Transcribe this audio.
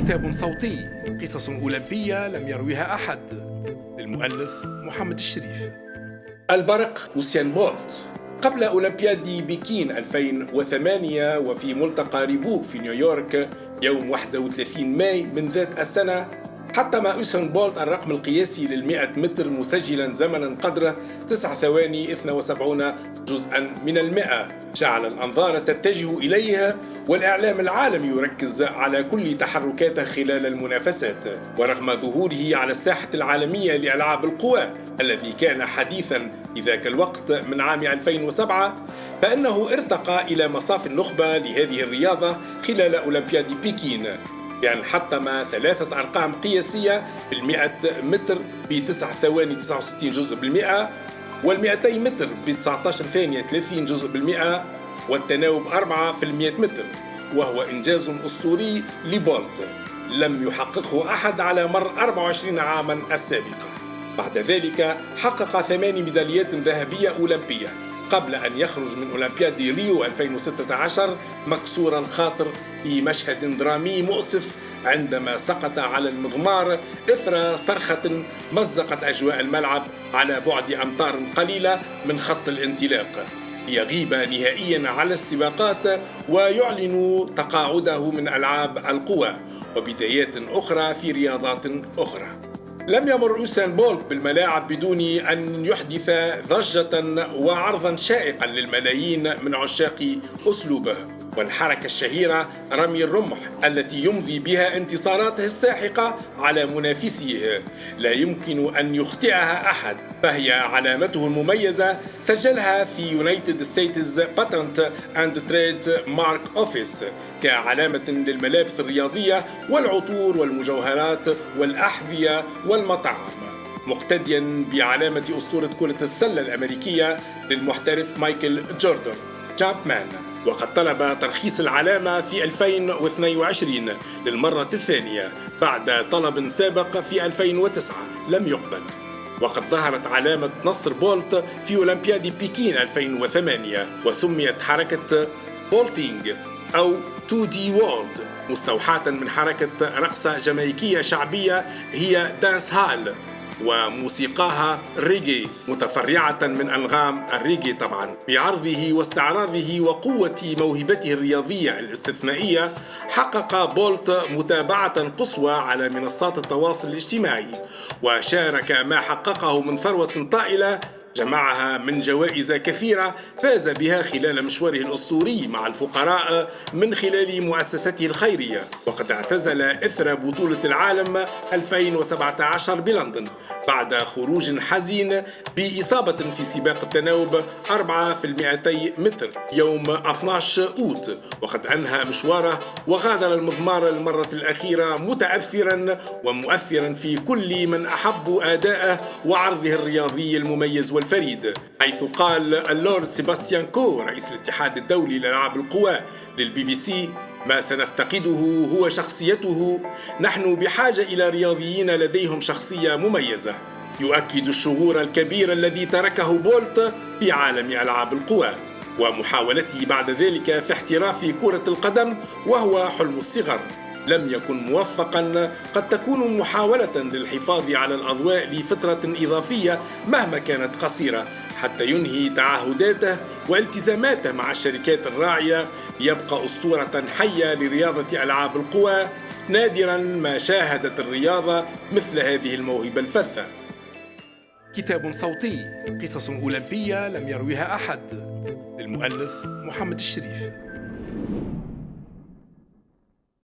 كتاب صوتي، قصص أولمبية لم يرويها أحد، للمؤلف محمد الشريف. البرق يوسين بولت. قبل أولمبياد بكين 2008 وفي ملتقى ريبوك في نيويورك يوم 31 ماي من ذات السنة، حطم يوسين بولت الرقم القياسي لل100 متر مسجلا زمنا قدره 9 ثواني 72 جزءا من المئة. جعل الأنظار تتجه إليه والإعلام العالمي يركز على كل تحركاته خلال المنافسات. ورغم ظهوره على الساحة العالمية لألعاب القوى الذي كان حديثا في ذاك الوقت من عام 2007، فإنه ارتقى إلى مصاف النخبة لهذه الرياضة خلال أولمبياد بكين، بأن حطم 3 أرقام قياسية في 100 متر ب 9 ثواني 69 جزء بالمئة، وال200 متر ب 19 ثانية 30 جزء بالمئة، والتناوب 4 في 100 متر، وهو إنجاز أسطوري لبولت لم يحققه أحد على مر 24 عاما السابقة. بعد ذلك حقق 8 ميداليات ذهبية أولمبية قبل أن يخرج من أولمبياد ريو 2016 مكسور الخاطر في مشهد درامي مؤسف عندما سقط على المضمار إثر صرخة مزقت أجواء الملعب على بعد أمتار قليلة من خط الانطلاق، ليغيب نهائيا على السباقات ويعلن تقاعده من ألعاب القوى وبدايات أخرى في رياضات أخرى. لم يمر يوسين بولت بالملاعب بدون أن يحدث ضجة وعرضا شائقا للملايين من عشاق أسلوبه، والحركة الشهيرة رمي الرمح التي يمضي بها انتصاراته الساحقة على منافسيه لا يمكن أن يخطئها أحد، فهي علامته المميزة سجلها في يونايتد ستيتس باتنت أند تريد مارك أوفيس كعلامة للملابس الرياضية والعطور والمجوهرات والأحذية والمطاعم، مقتديا بعلامة أسطورة كرة السلة الأمريكية للمحترف مايكل جوردن جامبمان. وقد طلب ترخيص العلامة في 2022 للمرة الثانية بعد طلب سابق في 2009 لم يقبل. وقد ظهرت علامة نصر بولت في أولمبياد بكين 2008 وسميت حركة بولتينج أو 2D وورلد، مستوحاة من حركة رقصة جامايكية شعبية هي دانس هال، وموسيقاها ريجي متفرعة من أنغام الريجي طبعا. بعرضه واستعراضه وقوة موهبته الرياضية الاستثنائية حقق بولت متابعة قصوى على منصات التواصل الاجتماعي، وشارك ما حققه من ثروة طائلة جمعها من جوائز كثيرة فاز بها خلال مشواره الأسطوري مع الفقراء من خلال مؤسسته الخيرية. وقد اعتزل إثر بطولة العالم 2017 بلندن بعد خروج حزين بإصابة في سباق التناوب 4 في 200 متر يوم 12 أوت، وقد أنهى مشواره وغادر المضمار للمرة الأخيرة متأثرا ومؤثرا في كل من أحب أداءه وعرضه الرياضي المميز والفريد، حيث قال اللورد سيباستيان كو رئيس الاتحاد الدولي لألعاب القوى للبي بي سي: ما سنفتقده هو شخصيته، نحن بحاجة إلى رياضيين لديهم شخصية مميزة. يؤكد الشعور الكبير الذي تركه بولت في عالم ألعاب القوى ومحاولته بعد ذلك في احتراف كرة القدم وهو حلم الصغر لم يكن موفقا. قد تكون محاولة للحفاظ على الأضواء لفترة إضافية مهما كانت قصيرة حتى ينهي تعهداته والتزاماته مع الشركات الراعية ليبقى أسطورة حية لرياضة ألعاب القوى. نادرا ما شاهدت الرياضة مثل هذه الموهبة الفذة. كتاب صوتي، قصص أولمبية لم يرويها أحد، للمؤلف محمد الشريف.